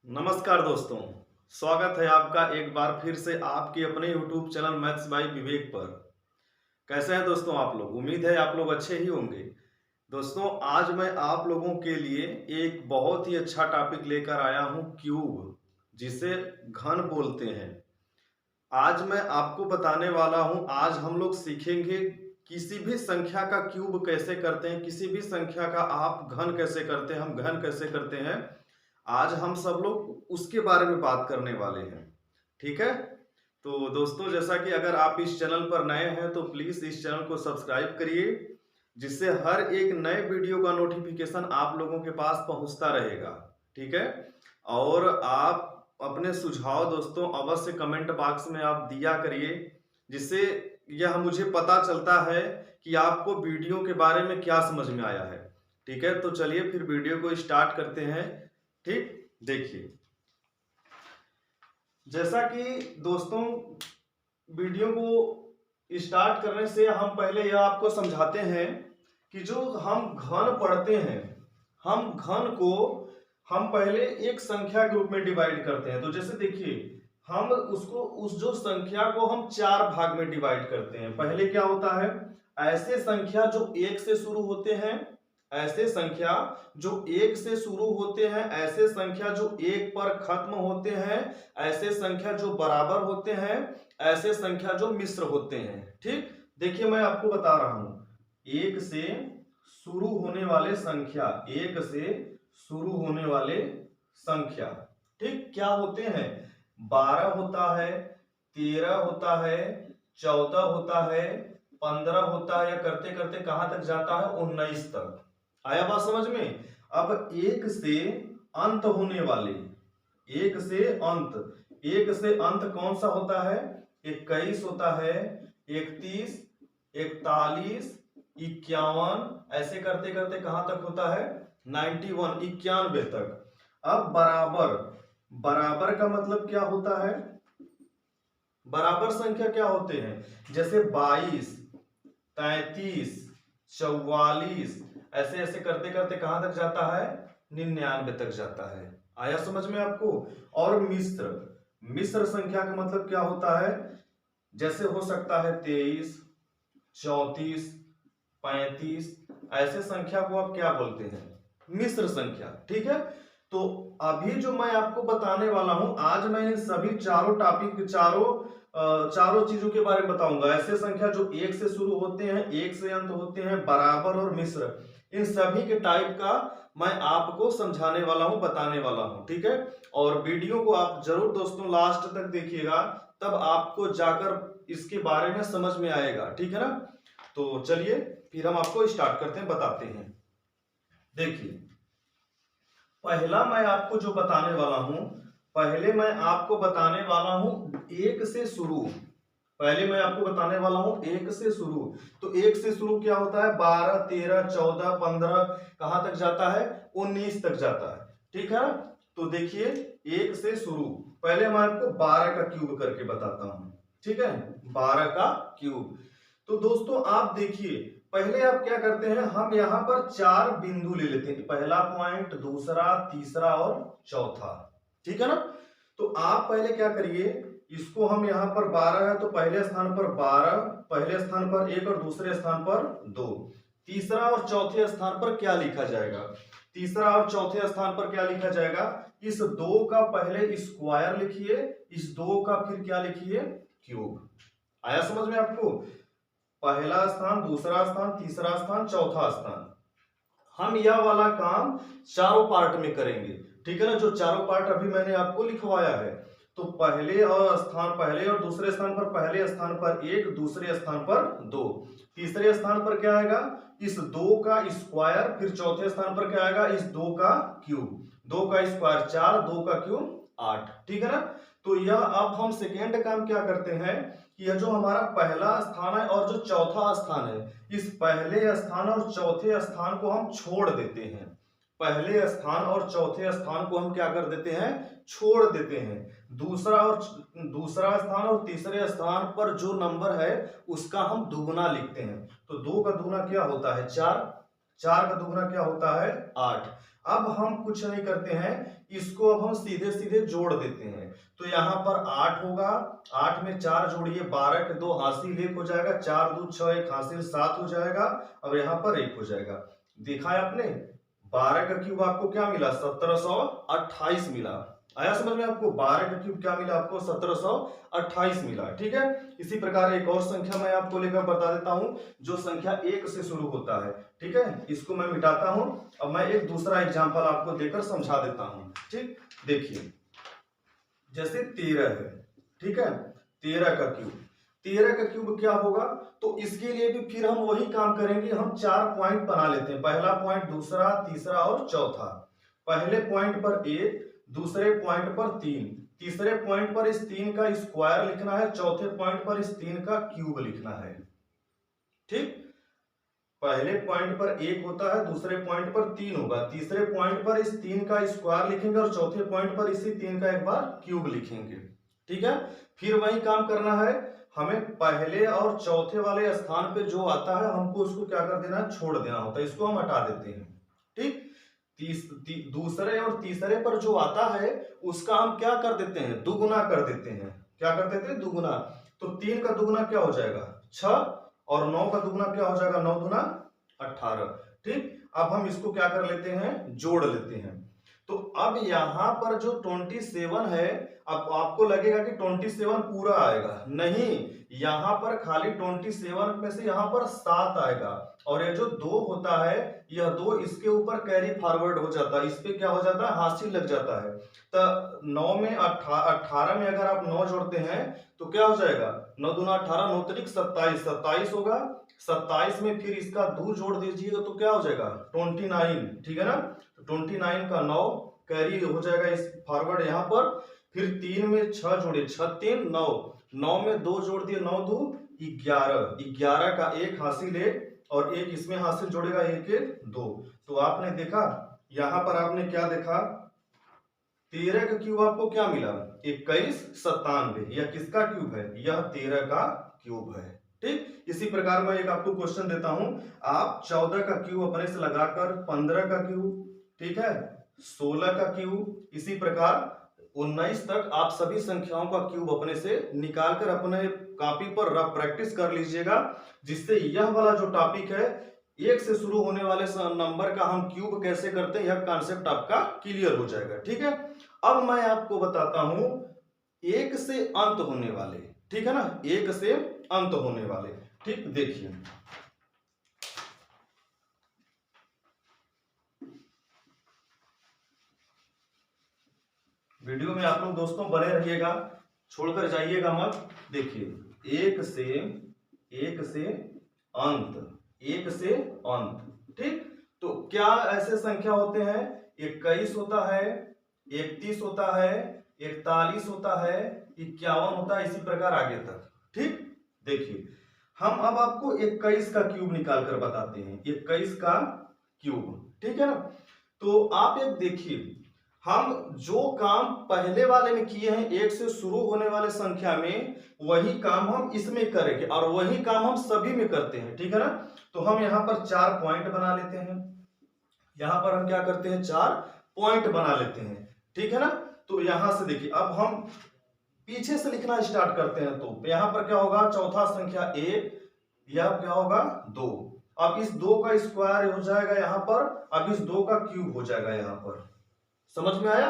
नमस्कार दोस्तों। स्वागत है आपका एक बार फिर से आपके अपने YouTube चैनल मैथ्स बाय विवेक पर। कैसे हैं दोस्तों आप लोग? उम्मीद है आप लोग अच्छे ही होंगे। दोस्तों आज मैं आप लोगों के लिए एक बहुत ही अच्छा टॉपिक लेकर आया हूं, क्यूब, जिसे घन बोलते हैं। आज मैं आपको बताने वाला हूं, आज हम लोग सीखेंगे किसी भी संख्या का क्यूब कैसे करते हैं, किसी भी संख्या का आप घन कैसे करते हैं, हम घन कैसे करते हैं। आज हम सब लोग उसके बारे में बात करने वाले हैं। ठीक है, तो दोस्तों जैसा कि अगर आप इस चैनल पर नए हैं तो प्लीज इस चैनल को सब्सक्राइब करिए, जिससे हर एक नए वीडियो का नोटिफिकेशन आप लोगों के पास पहुंचता रहेगा। ठीक है, और आप अपने सुझाव दोस्तों अवश्य कमेंट बॉक्स में आप दिया करिए, जिससे यह मुझे पता चलता है कि आपको वीडियो के बारे में क्या समझ में आया है। ठीक है, तो चलिए फिर वीडियो को स्टार्ट करते हैं। ठीक, देखिए जैसा कि दोस्तों वीडियो को स्टार्ट करने से हम पहले यह आपको समझाते हैं कि जो हम घन पढ़ते हैं, हम घन को हम पहले एक संख्या के रूप में डिवाइड करते हैं। तो जैसे देखिए हम उसको उस जो संख्या को हम चार भाग में डिवाइड करते हैं। पहले क्या होता है, ऐसे संख्या जो एक से शुरू होते हैं, ऐसे संख्या जो एक से शुरू होते हैं, ऐसे संख्या जो एक पर खत्म होते हैं, ऐसे संख्या जो बराबर होते हैं, ऐसे संख्या जो मिश्र होते हैं। ठीक, देखिए मैं आपको बता रहा हूं, एक से शुरू होने वाले संख्या, एक से शुरू होने वाले संख्या, ठीक, क्या होते हैं? 12 होता है, 13 होता है, 14 होता है, 15 होता है, या करते करते कहां तक जाता है? 19 तक। आया बात समझ में? अब एक से अंत होने वाले, एक से अंत, एक से अंत कौन सा होता है? 21 होता है, 31, 41, 51, ऐसे करते करते कहां तक होता है? 91, 91 तक। अब बराबर, बराबर का मतलब क्या होता है? बराबर संख्या क्या होते हैं? जैसे 22, 33, 44, ऐसे ऐसे करते करते कहां तक जाता है? 99 तक जाता है। आया समझ में आपको? और मिश्र, मिश्र संख्या का मतलब क्या होता है? जैसे हो सकता है 23, 34, 35, ऐसे संख्या को आप क्या बोलते हैं? मिश्र संख्या। ठीक है, तो अभी जो मैं आपको बताने वाला हूं, आज मैं इन सभी चारों टॉपिक, चारों चीजों के बारे में बताऊंगा। ऐसे संख्या जो एक से शुरू होते हैं, एक से अंत होते हैं, बराबर और मिश्र, इन सभी के टाइप का मैं आपको समझाने वाला हूं, बताने वाला हूं। ठीक है, और वीडियो को आप जरूर दोस्तों लास्ट तक देखिएगा, तब आपको जाकर इसके बारे में समझ में आएगा। ठीक है ना? तो चलिए फिर हम आपको स्टार्ट करते हैं, बताते हैं। देखिए पहला मैं आपको जो बताने वाला हूं, पहले मैं आपको बताने वाला हूं एक से शुरू। पहले मैं आपको बताने वाला हूं एक से शुरू। तो एक से शुरू क्या होता है? 12, 13, 14, 15, कहां तक जाता है? 19 तक जाता है। ठीक है, तो देखिए एक से शुरू, पहले मैं आपको 12 का क्यूब करके बताता हूं। ठीक है, 12 का क्यूब। तो दोस्तों आप देखिए, पहले आप क्या करते हैं, हम यहां पर चार बिंदु ले लेते हैं, पहला पॉइंट, दूसरा, तीसरा और चौथा। ठीक है ना? तो आप पहले क्या करिए, इसको हम यहां पर 12 है तो पहले स्थान पर 12, पहले स्थान पर 1 और दूसरे स्थान पर 2। तीसरा और चौथे स्थान पर क्या लिखा जाएगा? तीसरा और चौथे स्थान पर क्या लिखा जाएगा? इस 2 का पहले स्क्वायर लिखिए, इस 2 का फिर क्या लिखिए? क्यूब। आया समझ में आपको? पहला स्थान, दूसरा स्थान, तीसरा स्थान, चौथा स्थान, हम यह वाला काम चारों पार्ट में करेंगे। ठीक है ना? जो चारों पार्ट अभी मैंने आपको लिखवाया है, तो पहले और स्थान, पहले और दूसरे स्थान पर, पहले स्थान पर 1, दूसरे स्थान पर 2, तीसरे स्थान पर क्या आएगा? इस 2 का स्क्वायर, फिर चौथे स्थान पर क्या आएगा? इस 2 का क्यूब, 2 का स्क्वायर 4, 2 का क्यूब 8। ठीक है ना? तो यह अब हम सेकेंड काम क्या करते हैं कि यह जो हमारा पहला स्थान है और जो चौथा स्थान है, इस पहले स्थान और चौथे स्थान को हम छोड़ देते हैं। पहले स्थान और चौथे स्थान को हम क्या कर देते हैं? छोड़ देते हैं। दूसरा स्थान और तीसरे स्थान पर जो नंबर है उसका हम दुगुना लिखते हैं। तो 2 का दुगुना क्या होता है? 4, 4 का दुगना क्या होता है 8। अब हम कुछ नहीं करते हैं, इसको अब हम सीधे सीधे जोड़ देते हैं। तो यहाँ पर 8 होगा, 8 में 4 जोड़िए 12 के 2 हासिल 1 हो जाएगा, 4 2 6 1 हासिल 7 हो जाएगा, और यहाँ पर 1 हो जाएगा। देखा है आपने 12 का क्यूब आपको क्या मिला 1728 मिला। आया समझ में आपको 12 का क्यूब क्या मिला आपको 1728 मिला। ठीक है, इसी प्रकार एक और संख्या मैं आपको लेकर बता देता हूं जो संख्या 1 से शुरू होता है। ठीक है, इसको मैं मिटाता हूं। अब मैं एक दूसरा एग्जांपल आपको देकर समझा देता हूं। ठीक, देखिए जैसे 13 है। ठीक है, 13 का क्यूब क्या होगा, तो इसके लिए भी फिर हम वही काम करेंगे। हम 4 पॉइंट बना लेते हैं, पहला पॉइंट, दूसरा, तीसरा और चौथा। पहले पॉइंट पर 1, दूसरे पॉइंट पर 3, तीसरे पॉइंट पर इस 3 का स्क्वायर लिखना है, चौथे पॉइंट पर इस 3 का क्यूब लिखना है। ठीक, पहले पॉइंट पर 1 होता है, दूसरे पॉइंट पर 3 होगा, तीसरे पॉइंट पर इस 3 का स्क्वायर लिखेंगे और चौथे पॉइंट पर इसी 3 का एक बार क्यूब लिखेंगे। ठीक है, फिर वही काम करना है, हमें पहले और चौथे वाले स्थान पे जो आता है हमको उसको क्या कर देना है, छोड़ देना होता है, इसको हम हटा देते हैं। ठीक, दूसरे और तीसरे पर जो आता है उसका हम क्या कर देते हैं, दुगुना कर देते हैं। क्या कर देते हैं, दुगुना। तो 3 का दुगुना क्या हो जाएगा 6, और 9 का दुगुना क्या हो जाएगा 9 दूना 18। ठीक, अब हम इसको क्या कर लेते हैं, जोड़ लेते हैं। तो अब यहां पर जो 27 है, अब आपको लगेगा कि 27 पूरा आएगा, नहीं, यहां पर खाली 27 में से यहां पर 7 आएगा, और ये जो 2 होता है, यह 2 इसके ऊपर कैरी फॉरवर्ड हो जाता है, इस पे क्या हो जाता है, हासिल लग जाता है। तो 9 में 18 में अगर आप 9 जोड़ते हैं तो क्या हो जाएगा, 9 दूना 18, 9 तरीक 27, 27 होगा। 27 में फिर इसका 2 जोड़ दीजिएगा तो क्या हो जाएगा 29। ठीक है ना, 29 का 9 कैरी हो जाएगा इस फॉरवर्ड यहाँ पर। फिर 3 में 6 जोड़े, 6 3 9, 9 में 2 जोड़ दिए, 9 2 11, 11 का 1 हासिल 1 और 1 इसमें हासिल जोड़ेगा 1 1 2। तो आपने देखा यहां पर आपने क्या देखा, 13 का क्यूब आपको क्या मिला 21 97, यह किसका क्यूब है, यह 13 का क्यूब है। ठीक, इसी प्रकार मैं एक आपको क्वेश्चन देता हूं, आप 14 का क्यूब अपने से लगाकर 15 का क्यूब, ठीक है, 16 का क्यूब, इसी प्रकार 19 तक आप सभी संख्याओं का क्यूब अपने से निकालकर अपने कॉपी पर रफ प्रैक्टिस कर लीजिएगा, जिससे यह वाला जो टॉपिक है 1 से शुरू होने वाले नंबर का हम क्यूब कैसे करते हैं, यह कॉन्सेप्ट आपका क्लियर हो जाएगा। ठीक है, अब मैं आपको बताता हूं 1 से अंत होने वाले, ठीक है ना, 1 से अंत होने वाले। ठीक, देखिए वीडियो में आप लोग दोस्तों बने रहिएगा, छोड़कर जाइएगा मत। देखिए 1 से अंत, 1 से अंत। ठीक, तो क्या ऐसे संख्या होते हैं, 21 होता है, 31 होता है, 41 होता है, 51 होता है, इसी प्रकार आगे तक। ठीक, देखिए हम अब आपको 21 का क्यूब निकाल कर बताते हैं, 21 का क्यूब। ठीक है ना, तो आप एक देखिए, हम जो काम पहले वाले में किए हैं 1 से शुरू होने वाले संख्या में, वही काम हम इसमें करेंगे और वही काम हम सभी में करते हैं। ठीक है ना, तो हम यहां पर 4 पॉइंट बना लेते हैं, यहां पर हम क्या करते हैं 4 पॉइंट बना लेते हैं। ठीक है ना, तो यहां से देखिए अब हम पीछे से लिखना स्टार्ट करते हैं, तो यहां पर क्या होगा, चौथा संख्या 1, यह क्या होगा 2, अब इस 2 का स्क्वायर हो जाएगा यहां पर, अब इस 2 का क्यूब हो जाएगा यहां पर। समझ में आया,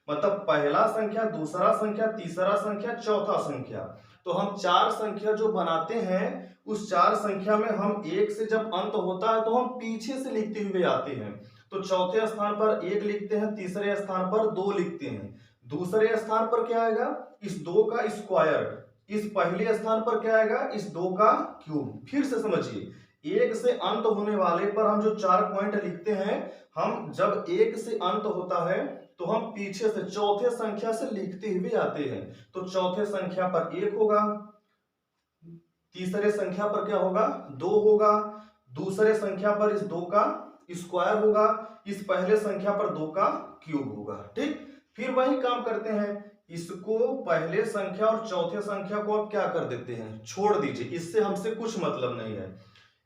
मतलब पहला संख्या, दूसरा संख्या, तीसरा संख्या, चौथा संख्या, तो हम 4 संख्या जो बनाते हैं उस 4 संख्या में हम 1 से जब अंत होता है तो हम पीछे से लिखते हुए आते हैं। तो चौथे स्थान पर 1 लिखते हैं, तीसरे स्थान पर 2 लिखते हैं, दूसरे स्थान पर क्या आएगा, इस 2 का स्क्वायर, इस पहले स्थान पर क्या आएगा, इस 2 का क्यूब। फिर से समझिए, 1 से अंत होने वाले पर हम जो 4 पॉइंट लिखते हैं, हम जब 1 से अंत होता है तो हम पीछे से चौथे संख्या से लिखते हुए आते हैं। तो चौथे संख्या पर 1 होगा, तीसरे संख्या पर क्या होगा 2 होगा, दूसरे संख्या पर इस 2 का स्क्वायर होगा, इस पहले संख्या पर 2 का क्यूब होगा। ठीक, फिर वही काम करते हैं, इसको पहले संख्या और चौथे संख्या को आप क्या कर देते हैं, छोड़ दीजिए, इससे हमसे कुछ मतलब नहीं है।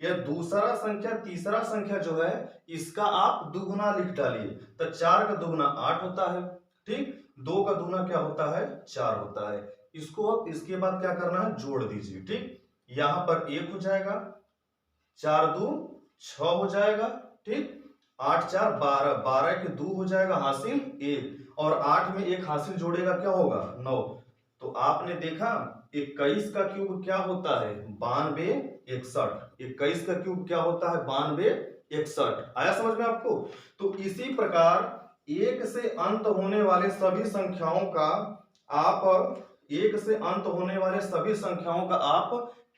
या दूसरा संख्या तीसरा संख्या जो है इसका आप दुगुना लिख डालिए, तो 4 का दुगुना 8 होता है, ठीक। 2 का दुगुना क्या होता है 4 होता है। इसको अब इसके बाद क्या करना है जोड़ दीजिए, ठीक। यहां पर 1 हो जाएगा, 4 2 6 हो जाएगा, ठीक। 8 4 12, 12 के 2 हो जाएगा हासिल 1, और 8 में 1 हासिल जोड़ेगा क्या होगा 9। तो आपने देखा 21 का क्यूब क्या होता है 92 61, 21 का क्यूब क्या होता है 92 61। आया समझ में आपको। तो इसी प्रकार 1 से अंत होने वाले सभी संख्याओं का आप 1 से अंत होने वाले सभी संख्याओं का आप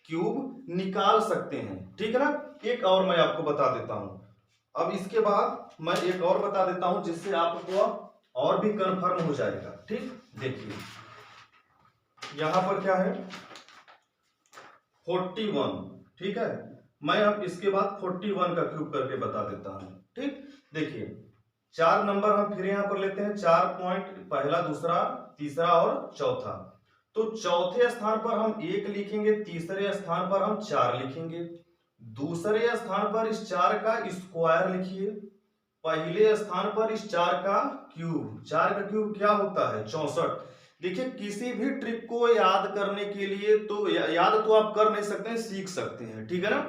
क्यूब निकाल सकते हैं, ठीक है ना। एक और मैं आपको बता देता हूं, अब इसके बाद मैं एक और बता देता हूं जिससे आपको और भी कंफर्म हो जाएगा, ठीक। देखिए यहां पर क्या है 41, ठीक है। मैं अब इसके बाद 41 का क्यूब करके बता देता हूं, ठीक। देखिए 4 नंबर हम फिर यहां पर लेते हैं, 4 पॉइंट, पहला दूसरा तीसरा और चौथा। तो चौथे स्थान पर हम 1 लिखेंगे, तीसरे स्थान पर हम 4 लिखेंगे, दूसरे स्थान पर इस 4 का स्क्वायर लिखिए, पहले स्थान पर इस 4 का क्यूब। 4 का क्यूब क्या होता है 64। देखिए किसी भी ट्रिक को याद करने के लिए तो याद तो आप कर नहीं सकते हैं, सीख सकते हैं, ठीक है ना।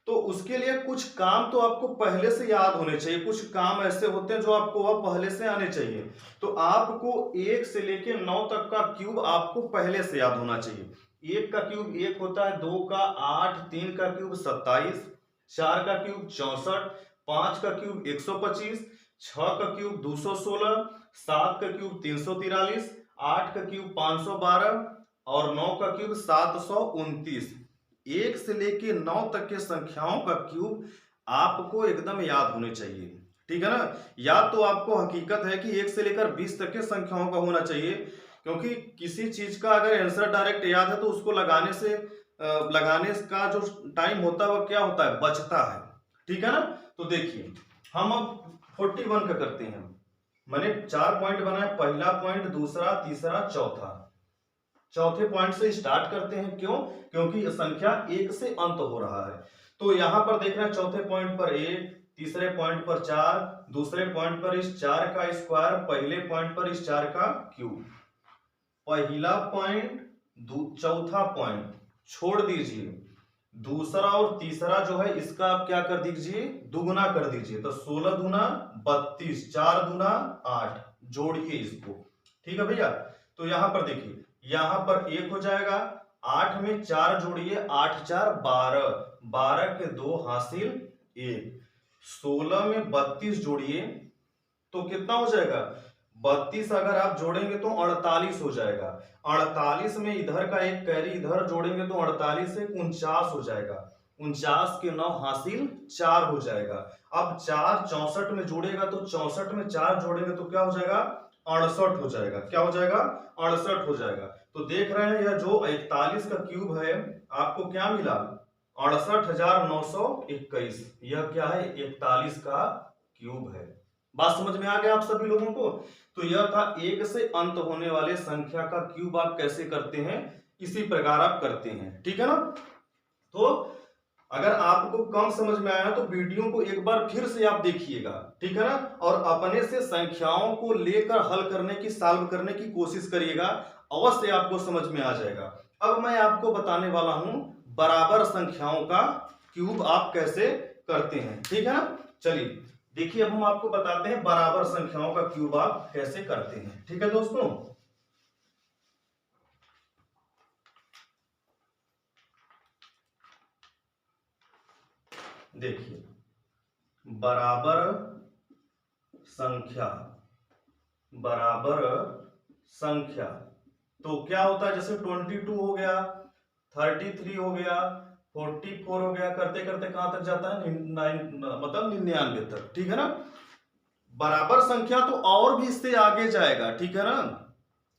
तो उसके लिए कुछ काम तो आपको पहले से याद होने चाहिए, कुछ काम ऐसे होते हैं जो आपको वह पहले से आने चाहिए। तो आपको 1 से लेके 9 तक का क्यूब आपको पहले से याद होना चाहिए। 1 का क्यूब 1 होता है, 2 का 8, 3 का क्यूब 27, 4 का क्यूब 64, 5 का क्यूब 125, 6 का क्यूब 216, 7 का क्यूब 343, 8 का क्यूब 512 और 9 का क्यूब 729। 1 से लेके 9 तक के संख्याओं का क्यूब आपको एकदम याद होने चाहिए, ठीक है ना। याद तो आपको हकीकत है कि 1 से लेकर 20 तक के संख्याओं का होना चाहिए, क्योंकि किसी चीज का अगर आंसर डायरेक्ट याद है तो उसको लगाने का जो टाइम होता है वह क्या होता है बचता है, ठीक है ना। तो देखिए हम अब 41 का करते हैं। मैंने 4 पॉइंट बनाए, पहला पॉइंट, दूसरा, तीसरा, चौथा। चौथे पॉइंट से स्टार्ट करते हैं, क्यों, क्योंकि संख्या 1 से अंत हो रहा है। तो यहां पर देख रहे हैं चौथे पॉइंट पर 1, तीसरे पॉइंट पर 4, दूसरे पॉइंट पर इस 4 का स्क्वायर, पहले पॉइंट पर इस 4 का क्यूब। पहला पॉइंट चौथा पॉइंट छोड़ दीजिए, दूसरा और तीसरा जो है इसका आप क्या कर दीजिए दुगुना कर दीजिए। तो 16 दूना 32, 4 दूना 8, जोड़िए इसको, ठीक है भैया। तो यहां पर देखिए यहां पर 1 हो जाएगा, 8 में 4 जोड़िए, 8 4 12, 12 के 2 हासिल 1, 16 में 32 जोड़िए तो कितना हो जाएगा 32 अगर आप जोड़ेंगे तो 48 हो जाएगा। 48 में इधर का एक कैरी इधर जोड़ेंगे तो 48 से 49 हो जाएगा, 49 के 9 हासिल 4 हो जाएगा। अब 4 64 में जोड़ेगा तो 64 में 4 जोड़ेंगे तो क्या हो जाएगा 68 हो जाएगा। क्या हो जाएगा 68 हो जाएगा। तो देख रहे हैं यह जो 41 का क्यूब है आपको क्या मिला 68,921। यह क्या है 41 का क्यूब है। बात समझ में आ गया आप सभी लोगों को। तो यह था 1 से अंत होने वाले संख्या का क्यूब आप कैसे करते हैं, इसी प्रकार आप करते हैं, ठीक है ना। तो अगर आपको कम समझ में आया तो वीडियो को एक बार फिर से आप देखिएगा, ठीक है ना, और अपने से संख्याओं को लेकर हल करने की सॉल्व करने की कोशिश करिएगा, अवश्य आपको समझ में आ जाएगा। अब मैं आपको बताने वाला हूं बराबर संख्याओं का क्यूब आप कैसे करते हैं, ठीक है ना। चलिए देखिए अब हम आपको बताते हैं बराबर संख्याओं का क्यूब आप कैसे करते हैं, ठीक है दोस्तों। देखिए बराबर संख्या, बराबर संख्या तो क्या होता है जैसे 22 हो गया, 33 हो गया, 44 हो गया, करते करते कहां तक जाता है 99 तक, ठीक है ना। बराबर संख्या तो और भी इससे आगे जाएगा, ठीक है ना।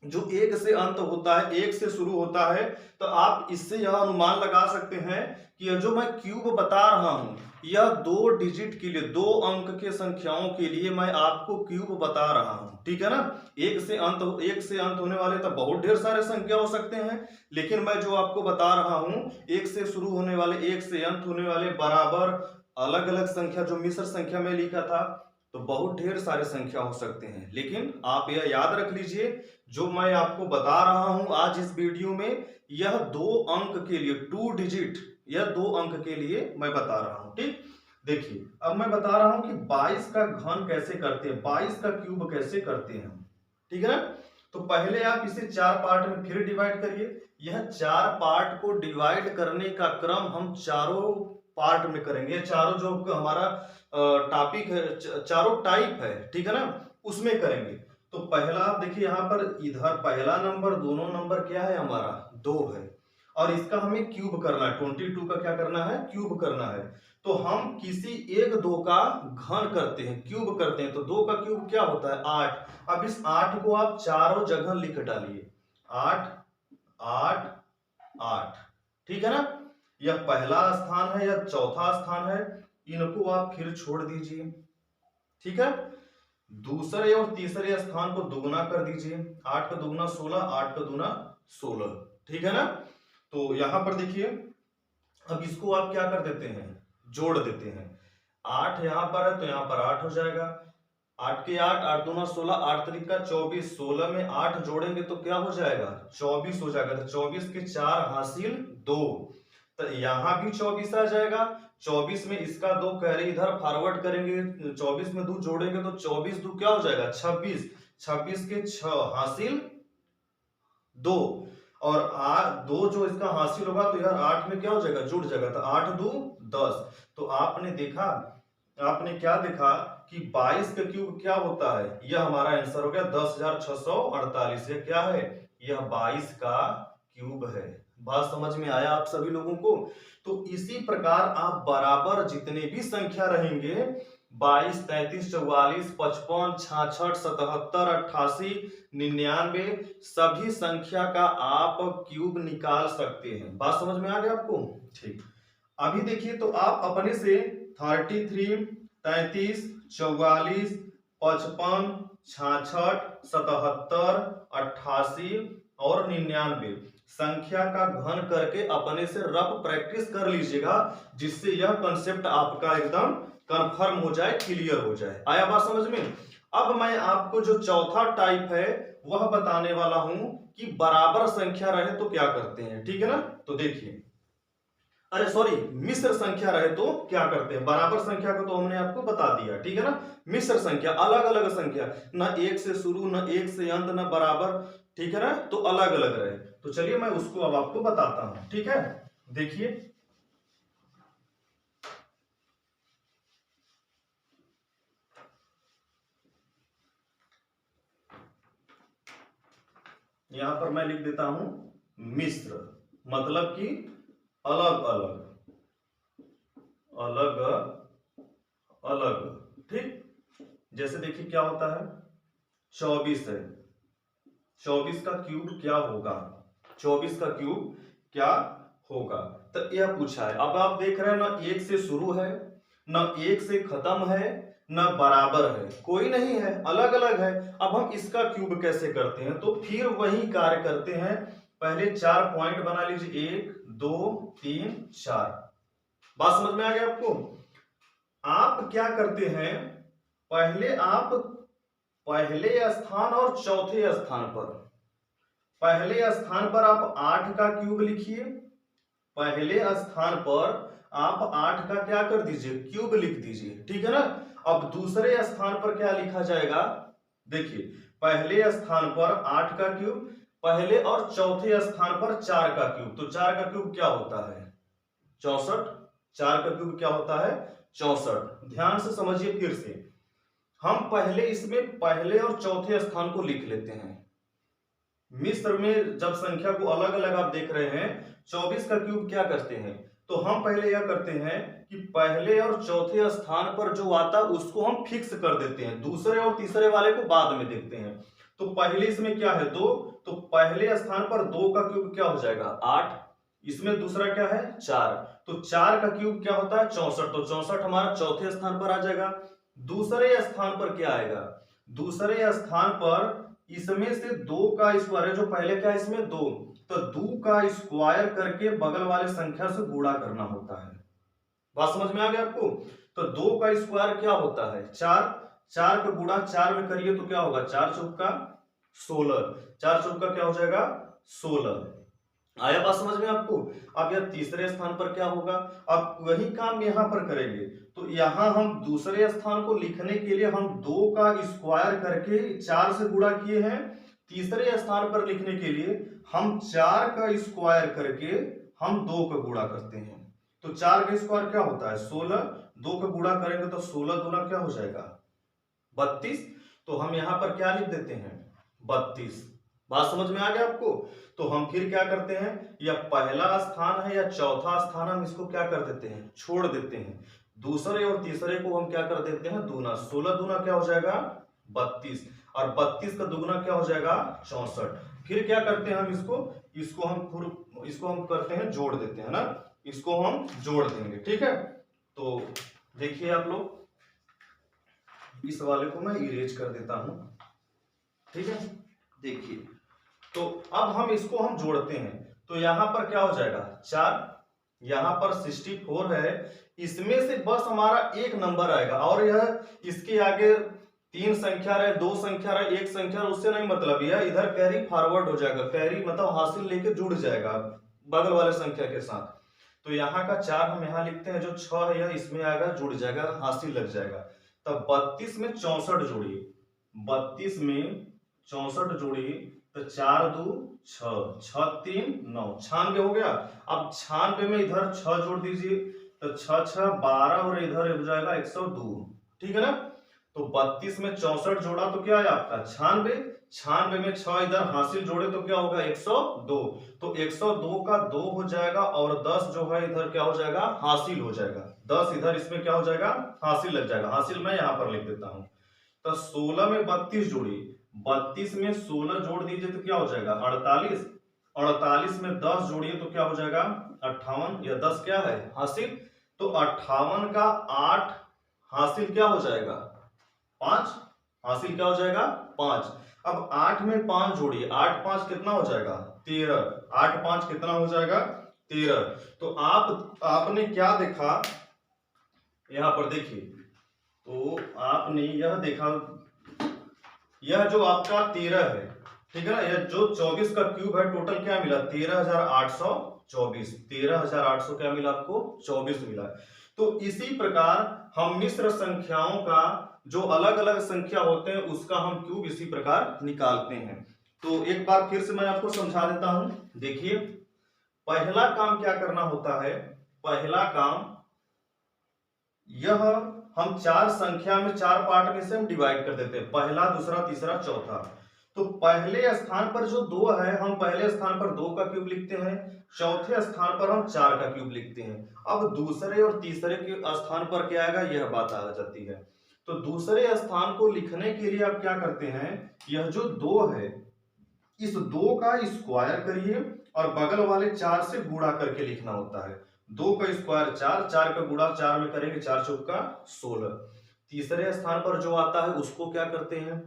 जो एक से अंत होता है, एक से शुरू होता है, तो आप इससे यह अनुमान लगा सकते हैं कि यह जो मैं क्यूब बता रहा हूं, यह 2 डिजिट के लिए, 2 अंक के संख्याओं के लिए मैं आपको क्यूब बता रहा हूं, ठीक है ना। एक से अंत होने वाले तो बहुत ढेर सारे संख्या हो सकते हैं, लेकिन मैं जो आपको बता रहा हूं, एक से शुरू होने वाले, एक से अंत होने वाले बराबर अलग अलग संख्या, जो मिश्र संख्या में लिखा था, तो बहुत ढेर सारे संख्या हो सकते हैं। लेकिन आप यह याद रख लीजिए, जो मैं आपको बता रहा हूं आज इस वीडियो में, यह 2 अंक के लिए, 2 डिजिट, यह 2 अंक के लिए मैं बता रहा हूं, ठीक। देखिए अब मैं बता रहा हूं कि 22 का घन कैसे करते हैं, 22 का क्यूब कैसे करते हैं, ठीक है ना। तो पहले आप इसे 4 पार्ट में फिर डिवाइड करिए। यह 4 पार्ट को डिवाइड करने का क्रम हम चारों पार्ट में करेंगे, चारों जो हमारा टॉपिक है, चारों टाइप है, ठीक है ना, उसमें करेंगे। तो पहला आप देखिए यहाँ पर, इधर पहला नंबर, दोनों नंबर क्या है हमारा 2 है, और इसका हमें क्यूब करना है, 22 का क्या करना है, क्यूब करना है। तो हम किसी एक 2 का घन करते हैं, क्यूब करते हैं, तो 2 का क्यूब क्या होता है 8। अब इस 8 को आप चारों जगह लिख डालिए, 8 8 8, ठीक है ना। यह पहला स्थान है, यह चौथा स्थान है, इनको आप फिर छोड़ दीजिए, ठीक है। दूसरे और तीसरे स्थान को दुगुना कर दीजिए, 8 का दुगुना 16, 8 का दुगुना 16, ठीक है ना। तो यहां पर देखिए, अब इसको आप क्या कर देते हैं, जोड़ देते हैं। 8 यहां पर है तो यहां पर 8 हो जाएगा, 8 के 8, 8 दूना 16, 8 तरीका 24, 16 में 8 जोड़ेंगे तो क्या हो जाएगा 24 हो जाएगा। तो 24 के 4 हासिल 2, तो यहां भी 24 आ जाएगा। 24 में इसका 2 कैरी इधर फॉरवर्ड करेंगे, 24 में 2 जोड़ेंगे तो 24 2 क्या हो जाएगा 26, 26 के 6 हासिल 2, और 2 जो इसका हासिल होगा तो यार 8 में क्या हो जाएगा, जुड़ जाएगा, तो 8 2 10। तो आपने देखा, आपने क्या देखा कि 22 का क्यूब क्या होता है, यह हमारा आंसर हो गया 10,648। यह क्या है, यह 22 का क्यूब है। बात समझ में आया आप सभी लोगों को। तो इसी प्रकार आप बराबर जितने भी संख्या रहेंगे, 22, 33, 44, 55, 66, 77, 88, 99, सभी संख्या का आप क्यूब निकाल सकते हैं। बात समझ में आ गया आपको, ठीक। अभी देखिए, तो आप अपने से 33, 33, 44, 55, 66, 77, 88 और 99 संख्या का घन करके अपने से रफ प्रैक्टिस कर लीजिएगा, जिससे यह कंसेप्ट आपका एकदम कंफर्म हो जाए, क्लियर हो जाए। आया बात समझ में। अब मैं आपको जो चौथा टाइप है वह बताने वाला हूं कि बराबर संख्या रहे तो क्या करते हैं, ठीक है ना। तो देखिए, अरे सॉरी, मिश्र संख्या रहे तो क्या करते हैं। बराबर संख्या को तो हमने आपको बता दिया, ठीक है ना। मिश्र संख्या, अलग अलग संख्या, न एक से शुरू, न एक से अंत, न बराबर, ठीक है ना, तो अलग अलग रहे। तो चलिए मैं उसको अब आपको बताता हूं, ठीक है। देखिए, यहां पर मैं लिख देता हूं मिश्र, मतलब कि अलग अलग, अलग अलग, ठीक। जैसे देखिए क्या होता है, 24 है, 24 का क्यूब क्या होगा, 24 का क्यूब क्या होगा, तो यह पूछा है। अब आप देख रहे हैं ना, एक से शुरू है, ना एक से खत्म है, ना बराबर है, कोई नहीं है, अलग अलग है। अब हम इसका क्यूब कैसे करते हैं, तो फिर वही कार्य करते हैं। पहले 4 पॉइंट बना लीजिए, 1 2 3 4। बात समझ में आ गया आपको। आप क्या करते हैं, पहले आप पहले स्थान और चौथे स्थान पर, पहले स्थान पर आप 8 का क्यूब लिखिए, पहले स्थान पर आप 8 का क्या कर दीजिए, क्यूब लिख दीजिए, ठीक है ना। अब दूसरे स्थान पर क्या लिखा जाएगा, देखिए, पहले स्थान पर 8 का क्यूब, पहले और चौथे स्थान पर 4 का क्यूब, तो 4 का क्यूब क्या होता है 64, 4 का क्यूब क्या होता है 64। ध्यान से समझिए, फिर से हम पहले इसमें पहले और चौथे स्थान को लिख लेते हैं। मिश्र में जब संख्या को अलग अलग आप देख रहे हैं, 24 का क्यूब क्या करते हैं, तो हम पहले यह करते हैं कि पहले और चौथे स्थान पर जो आता है उसको हम फिक्स कर देते हैं, दूसरे और तीसरे वाले को बाद में देखते हैं। तो पहले इसमें क्या है 2, तो पहले स्थान पर 2 का क्यूब क्या हो जाएगा 8, इसमें दूसरा क्या है 4, तो 4 का क्यूब क्या होता है 64, तो 64 हमारा चौथे स्थान पर आ जाएगा। दूसरे स्थान पर क्या आएगा, दूसरे स्थान पर इसमें से 2 का स्क्वायर है, जो पहले क्या है इसमें 2, तो 2 का स्क्वायर करके बगल वाले संख्या से गुणा करना होता है। बात समझ में आ गया आपको। तो 2 का स्क्वायर क्या होता है 4, 4 का गुणा 4 में करिए तो क्या होगा 4 चौका 16, 4 चौका क्या हो जाएगा 16। आया बात समझ में आपको। अब यह तीसरे स्थान पर क्या होगा, अब वही काम यहां पर करेंगे। तो यहां हम दूसरे स्थान को लिखने के लिए हम 2 का स्क्वायर करके 4 से गुणा किए हैं, तीसरे स्थान पर लिखने के लिए हम 4 का स्क्वायर करके हम 2 का गुणा करते हैं। तो 4 का स्क्वायर क्या होता है 16, 2 का गुणा करेंगे तो 16 दूना क्या हो जाएगा 32, तो हम यहां पर क्या लिख देते हैं 32। बात समझ में आ गया आपको। तो हम फिर क्या करते हैं, या पहला स्थान है या चौथा स्थान, हम इसको क्या कर देते हैं छोड़ देते हैं, दूसरे और तीसरे को हम क्या कर देते हैं दूना, 16 दूना क्या हो जाएगा 32, और 32 का दुगुना क्या हो जाएगा 64। फिर क्या करते हैं हम इसको हम करते हैं जोड़ देते हैं ना, इसको हम जोड़ देंगे, ठीक है। तो देखिए आप लोग, इस वाले को मैं इरेज कर देता हूं, ठीक है। देखिए, तो अब हम इसको हम जोड़ते हैं, तो यहां पर क्या हो जाएगा 4, यहां पर 64 है, इसमें से बस हमारा एक नंबर आएगा, और यह इसके आगे 3 संख्या रहे, 2 संख्या रहे, 1 संख्या, उससे नहीं मतलब, यह इधर कैरी फॉरवर्ड हो जाएगा, कैरी मतलब हासिल लेके जुड़ जाएगा बगल वाले संख्या के साथ। तो यहाँ का 4 हम यहाँ लिखते हैं, जो 6 है यह इसमें आएगा, जुड़ जाएगा, हासिल लग जाएगा। तब 32 में 64 जोड़िए, 32 में 64 जोड़िए, तो 4 2 6, 6 3 9, 96 हो गया। अब 96 में इधर 6 जोड़ दीजिए, तो 6 6 12, और इधर हो जाएगा 102, ठीक है ना। तो 32 में 64 जोड़ा तो क्या है आपका 96, 96 में 6 इधर हासिल जोड़े तो क्या होगा 102, तो 102 का 2 हो जाएगा, और 10 जो है इधर क्या हो जाएगा हासिल हो जाएगा, 10 इधर इसमें क्या हो जाएगा हासिल लग जाएगा, हासिल मैं यहां पर लिख देता हूं। तो 16 में 32 जोड़िए, 32 में 16 जोड़ दीजिए तो क्या हो जाएगा 48, 48 में 10 जोड़िए तो क्या हो जाएगा 58, या 10 क्या है हासिल, तो 58 का 8 हासिल क्या हो जाएगा 5, हासिल क्या हो जाएगा 5। अब 8 में 5 जोड़िए, 8 5 कितना हो जाएगा 13, 8 5 कितना हो जाएगा 13। तो आपने क्या देखा, यहां पर देखिए, तो आपने यह देखा, यह जो आपका 13 है, ठीक है ना, यह जो 24 का क्यूब है, टोटल क्या मिला 13,824, 13,800 क्या मिला आपको 24 मिला। तो इसी प्रकार हम मिश्र संख्याओं का जो अलग अलग संख्या होते हैं उसका हम क्यूब इसी प्रकार निकालते हैं। तो एक बार फिर से मैं आपको समझा देता हूं। देखिए, पहला काम क्या करना होता है, पहला काम यह हम 4 संख्या में 4 पार्ट में से हम डिवाइड कर देते हैं, पहला दूसरा तीसरा चौथा। तो पहले स्थान पर जो 2 है, हम पहले स्थान पर 2 का क्यूब लिखते हैं, चौथे स्थान पर हम 4 का क्यूब लिखते हैं। अब दूसरे और तीसरे के स्थान पर क्या आएगा यह बात आ जाती है। तो दूसरे स्थान को लिखने के लिए आप क्या करते हैं, यह जो 2 है, इस 2 का स्क्वायर करिए और बगल वाले 4 से गुणा करके लिखना होता है। 2 का स्क्वायर 4, 4 का गुणा 4 में करेंगे, 4 चौका 16। तीसरे स्थान पर जो आता है उसको क्या करते हैं,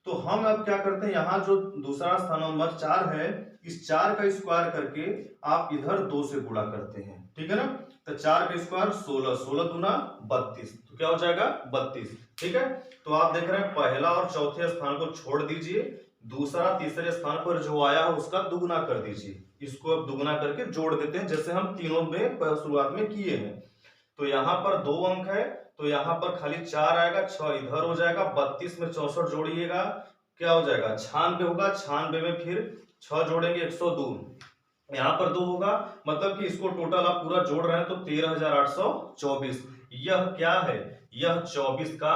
तो हम अब क्या करते हैं, यहाँ जो दूसरा स्थान नंबर 4 है, इस 4 का स्क्वायर करके आप इधर 2 से गुणा करते हैं, ठीक है ना। तो 4 का स्क्वायर 16, 16 दूना 32, तो क्या हो जाएगा 32, ठीक है। तो आप देख रहे हैं पहला और चौथे स्थान को छोड़ दीजिए, दूसरा तीसरे स्थान पर जो आया है उसका दुगुना कर दीजिए, इसको अब दुगुना करके जोड़ देते हैं, जैसे हम तीनों में शुरुआत में किए हैं। तो यहाँ पर 2 अंक है, तो यहाँ पर खाली 4 आएगा, 6 इधर हो जाएगा, 32 में 64 जोड़िएगा, क्या हो जाएगा 96 होगा, 96 में फिर 6 जोड़ेंगे 102, यहाँ पर 2 होगा, मतलब कि इसको टोटल आप पूरा जोड़ रहे हैं तो 13,824। यह क्या है, यह 24 का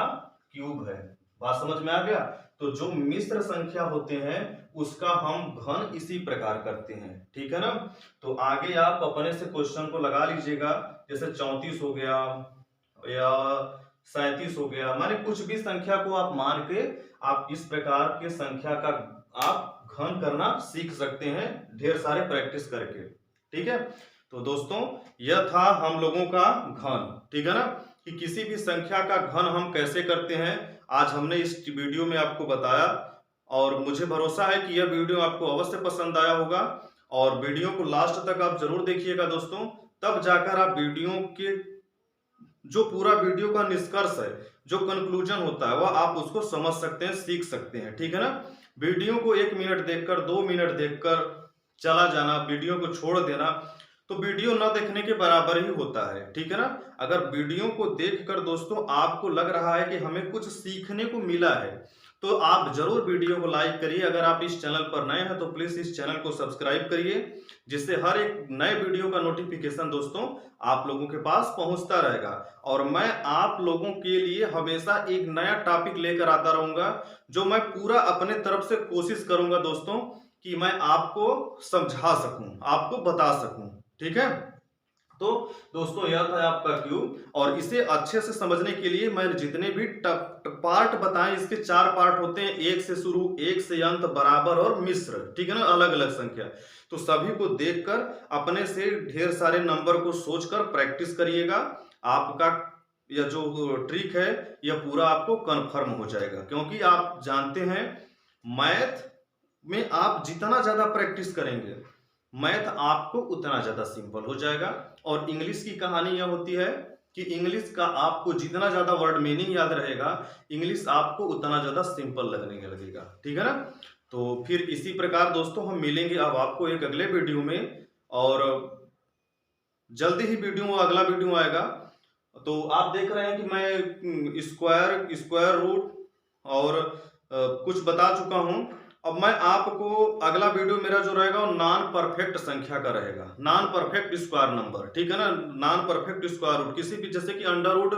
क्यूब है। बात समझ में आ गया। तो जो मिश्र संख्या होते हैं उसका हम घन इसी प्रकार करते हैं, ठीक है ना। तो आगे आप अपने से क्वेश्चन को लगा लीजिएगा, जैसे 34 हो गया, या 37 हो गया, माने कुछ भी संख्या को आप मान के आप इस प्रकार के संख्या का आप घन करना सीख सकते हैं ढेर सारे प्रैक्टिस करके। ठीक है, तो दोस्तों यह था हम लोगों का घन। ठीक है ना, कि किसी भी संख्या का घन हम कैसे करते हैं, आज हमने इस वीडियो में आपको बताया। और मुझे भरोसा है कि यह वीडियो आपको अवश्य पसंद आया होगा, और वीडियो को लास्ट तक आप जरूर देखिएगा दोस्तों, तब जाकर आप वीडियो के जो पूरा वीडियो का निष्कर्ष है, जो कंक्लूजन होता है, वह आप उसको समझ सकते हैं, सीख सकते हैं। ठीक है ना, वीडियो को 1 मिनट देखकर 2 मिनट देखकर चला जाना, वीडियो को छोड़ देना, तो वीडियो न देखने के बराबर ही होता है। ठीक है ना, अगर वीडियो को देखकर दोस्तों आपको लग रहा है कि हमें कुछ सीखने को मिला है, तो आप जरूर वीडियो को लाइक करिए। अगर आप इस चैनल पर नए हैं तो प्लीज इस चैनल को सब्सक्राइब करिए, जिससे हर एक नए वीडियो का नोटिफिकेशन दोस्तों आप लोगों के पास पहुंचता रहेगा। और मैं आप लोगों के लिए हमेशा एक नया टॉपिक लेकर आता रहूंगा, जो मैं पूरा अपने तरफ से कोशिश करूंगा दोस्तों कि मैं आपको समझा सकूं, आपको बता सकूं। ठीक है, तो दोस्तों यह था आपका क्यूब, और इसे अच्छे से समझने के लिए मैं जितने भी पार्ट बताएं, इसके 4 पार्ट होते हैं, 1 से शुरू, 1 से अंत, बराबर और मिश्र। ठीक है ना, अलग अलग संख्या, तो सभी को देखकर अपने से ढेर सारे नंबर को सोचकर प्रैक्टिस करिएगा। आपका यह जो ट्रिक है यह पूरा आपको कन्फर्म हो जाएगा, क्योंकि आप जानते हैं मैथ में आप जितना ज्यादा प्रैक्टिस करेंगे मैथ आपको उतना ज्यादा सिंपल हो जाएगा। और इंग्लिश की कहानी यह होती है कि इंग्लिश का आपको जितना ज्यादा वर्ड मीनिंग याद रहेगा, इंग्लिश आपको उतना ज्यादा सिंपल लगने लगेगा। ठीक है ना, तो फिर इसी प्रकार दोस्तों हम मिलेंगे अब आपको एक अगले वीडियो में, और जल्दी ही अगला वीडियो आएगा। तो आप देख रहे हैं कि मैं स्क्वायर रूट और कुछ बता चुका हूं। अब मैं आपको अगला वीडियो मेरा जो रहेगा वो नॉन परफेक्ट संख्या का रहेगा, नॉन परफेक्ट स्क्वायर नंबर। ठीक है ना, नॉन परफेक्ट स्क्वायर रूट किसी भी, जैसे कि अंडर रूट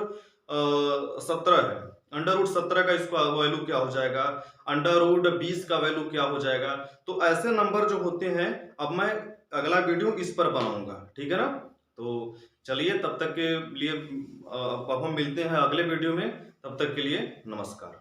17 है, अंडर रूट 17 का स्क्वायर वैल्यू क्या हो जाएगा, अंडर रूट 20 का वैल्यू क्या हो जाएगा। तो ऐसे नंबर जो होते हैं, अब मैं अगला वीडियो इस पर बनाऊंगा। ठीक है ना, तो चलिए तब तक के लिए अब हम मिलते हैं अगले वीडियो में, तब तक के लिए नमस्कार।